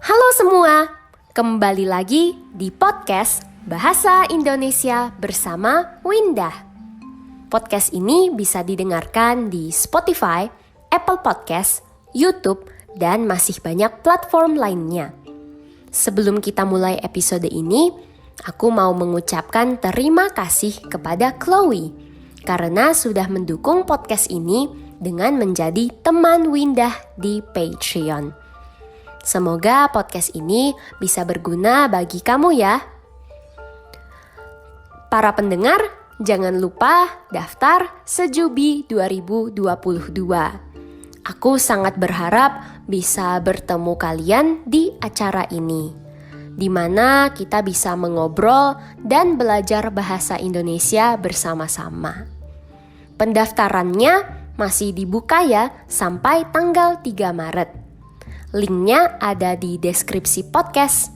Halo semua, kembali lagi di podcast Bahasa Indonesia bersama Windah. Podcast ini bisa didengarkan di Spotify, Apple Podcast, YouTube, dan masih banyak platform lainnya. Sebelum kita mulai episode ini, aku mau mengucapkan terima kasih kepada Chloe karena sudah mendukung podcast ini dengan menjadi teman Windah di Patreon. Semoga podcast ini bisa berguna bagi kamu ya. Para pendengar, jangan lupa daftar Sejubi 2022. Aku sangat berharap bisa bertemu kalian di acara ini, di mana kita bisa mengobrol dan belajar bahasa Indonesia bersama-sama. Pendaftarannya masih dibuka ya sampai tanggal 3 Maret. Linknya ada di deskripsi podcast.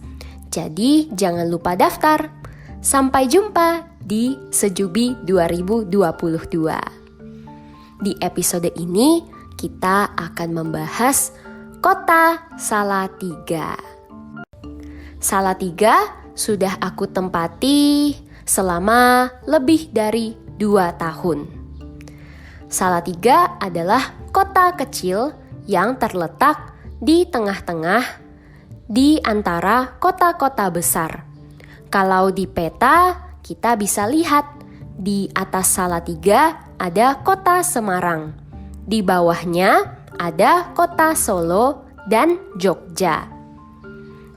Jadi jangan lupa daftar. Sampai jumpa di Sejubi 2022. Di episode ini kita akan membahas Kota Salatiga. Salatiga sudah aku tempati selama lebih dari 2 tahun. Salatiga adalah kota kecil yang terletak di tengah-tengah di antara kota-kota besar. Kalau di peta kita bisa lihat di atas Salatiga ada kota Semarang. Di bawahnya ada kota Solo dan Jogja.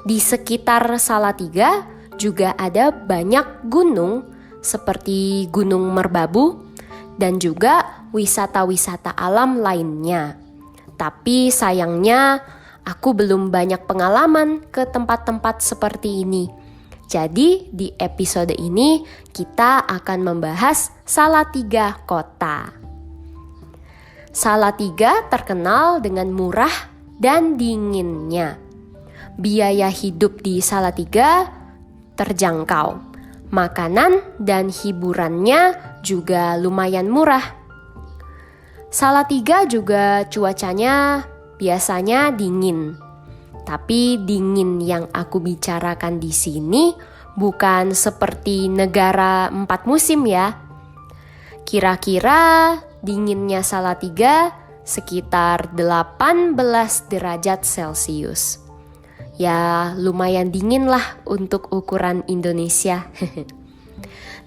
Di sekitar Salatiga juga ada banyak gunung seperti Gunung Merbabu dan juga wisata-wisata alam lainnya. Tapi sayangnya aku belum banyak pengalaman ke tempat-tempat seperti ini. Jadi di episode ini kita akan membahas Salatiga Kota. Salatiga terkenal dengan murah dan dinginnya. Biaya hidup di Salatiga terjangkau. Makanan dan hiburannya juga lumayan murah. Salatiga juga cuacanya biasanya dingin. Tapi dingin yang aku bicarakan di sini bukan seperti negara 4 musim ya. Kira-kira dinginnya Salatiga sekitar 18 derajat Celcius. Ya, lumayan dingin lah untuk ukuran Indonesia.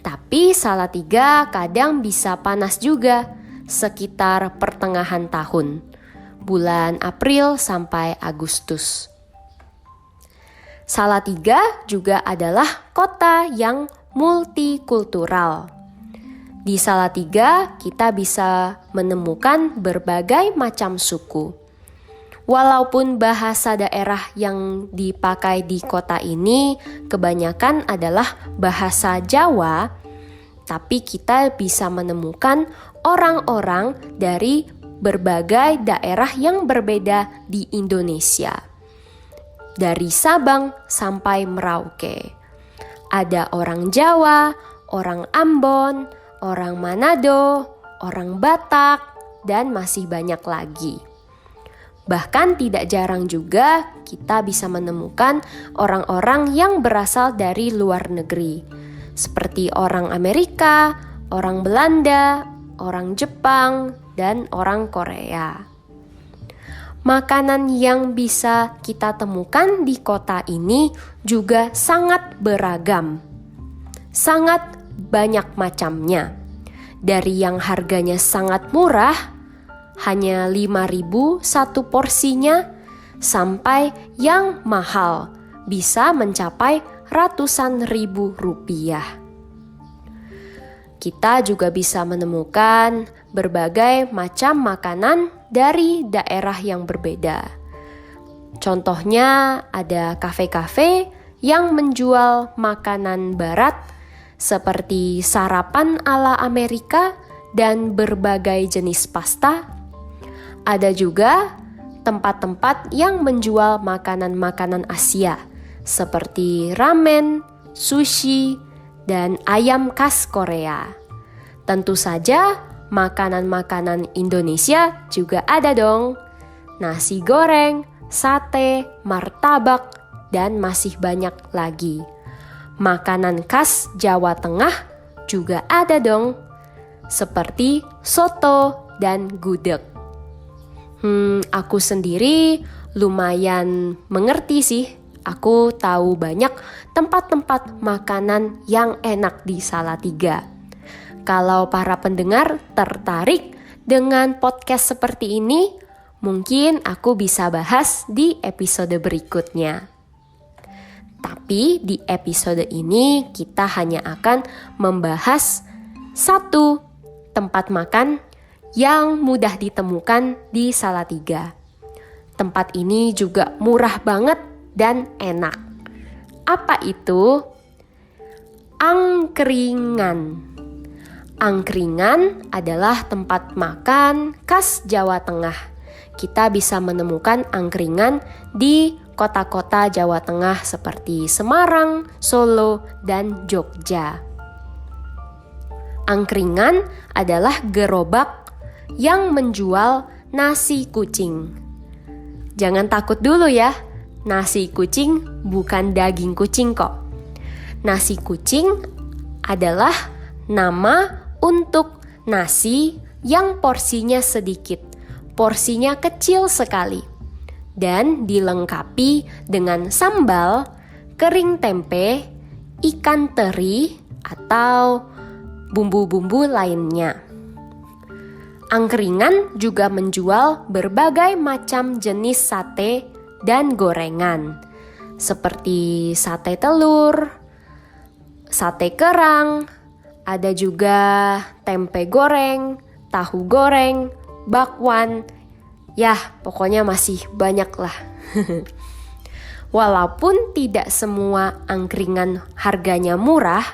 Tapi Salatiga kadang bisa panas juga. Sekitar pertengahan tahun, bulan April sampai Agustus. Salatiga juga adalah kota yang multikultural. Di Salatiga kita bisa menemukan berbagai macam suku. Walaupun bahasa daerah yang dipakai di kota ini kebanyakan adalah bahasa Jawa, tapi kita bisa menemukan orang-orang dari berbagai daerah yang berbeda di Indonesia. Dari Sabang sampai Merauke. Ada orang Jawa, orang Ambon, orang Manado, orang Batak, dan masih banyak lagi. Bahkan tidak jarang juga kita bisa menemukan orang-orang yang berasal dari luar negeri. Seperti orang Amerika, orang Belanda, orang Jepang, dan orang Korea. Makanan yang bisa kita temukan di kota ini juga sangat beragam. Sangat banyak macamnya. Dari yang harganya sangat murah, hanya 5.000 satu porsinya, sampai yang mahal, bisa mencapai ratusan ribu rupiah. Kita juga bisa menemukan berbagai macam makanan dari daerah yang berbeda. Contohnya ada kafe-kafe yang menjual makanan barat seperti sarapan ala Amerika dan berbagai jenis pasta. Ada juga tempat-tempat yang menjual makanan-makanan Asia seperti ramen, sushi, dan ayam khas Korea. Tentu saja makanan-makanan Indonesia juga ada dong. Nasi goreng, sate, martabak, dan masih banyak lagi. Makanan khas Jawa Tengah juga ada dong, seperti soto dan gudeg. Aku sendiri lumayan mengerti sih. Aku tahu banyak tempat-tempat makanan yang enak di Salatiga. Kalau para pendengar tertarik dengan podcast seperti ini, mungkin aku bisa bahas di episode berikutnya. Tapi di episode ini kita hanya akan membahas satu tempat makan yang mudah ditemukan di Salatiga. Tempat ini juga murah banget dan enak. Apa itu? Angkringan. Angkringan adalah tempat makan khas Jawa Tengah. Kita bisa menemukan angkringan di kota-kota Jawa Tengah seperti Semarang, Solo, dan Jogja. Angkringan adalah gerobak yang menjual nasi kucing. Jangan takut dulu ya. Nasi kucing bukan daging kucing kok. Nasi kucing adalah nama untuk nasi yang porsinya sedikit, porsinya kecil sekali, dan dilengkapi dengan sambal, kering tempe, ikan teri, atau bumbu-bumbu lainnya. Angkringan juga menjual berbagai macam jenis sate dan gorengan, seperti sate telur, sate kerang, ada juga tempe goreng, tahu goreng, bakwan. Yah, pokoknya masih banyak lah. Walaupun tidak semua angkringan harganya murah,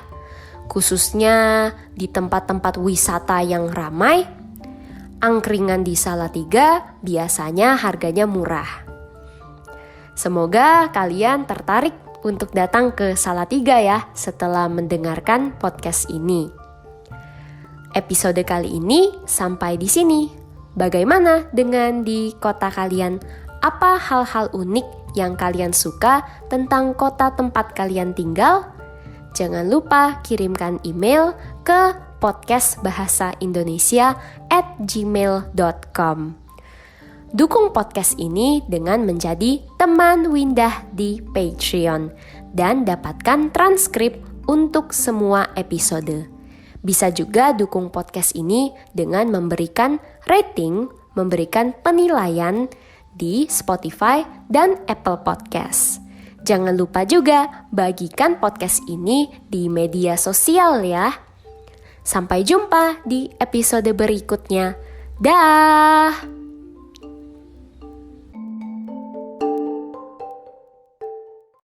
khususnya di tempat-tempat wisata yang ramai, angkringan di Salatiga biasanya harganya murah. Semoga kalian tertarik untuk datang ke Salatiga ya setelah mendengarkan podcast ini. Episode kali ini sampai di sini. Bagaimana dengan di kota kalian? Apa hal-hal unik yang kalian suka tentang kota tempat kalian tinggal? Jangan lupa kirimkan email ke podcastbahasaindonesia@gmail.com. Dukung podcast ini dengan menjadi teman Windah di Patreon dan dapatkan transkrip untuk semua episode. Bisa juga dukung podcast ini dengan memberikan rating, memberikan penilaian di Spotify dan Apple Podcast. Jangan lupa juga bagikan podcast ini di media sosial ya. Sampai jumpa di episode berikutnya. Dah.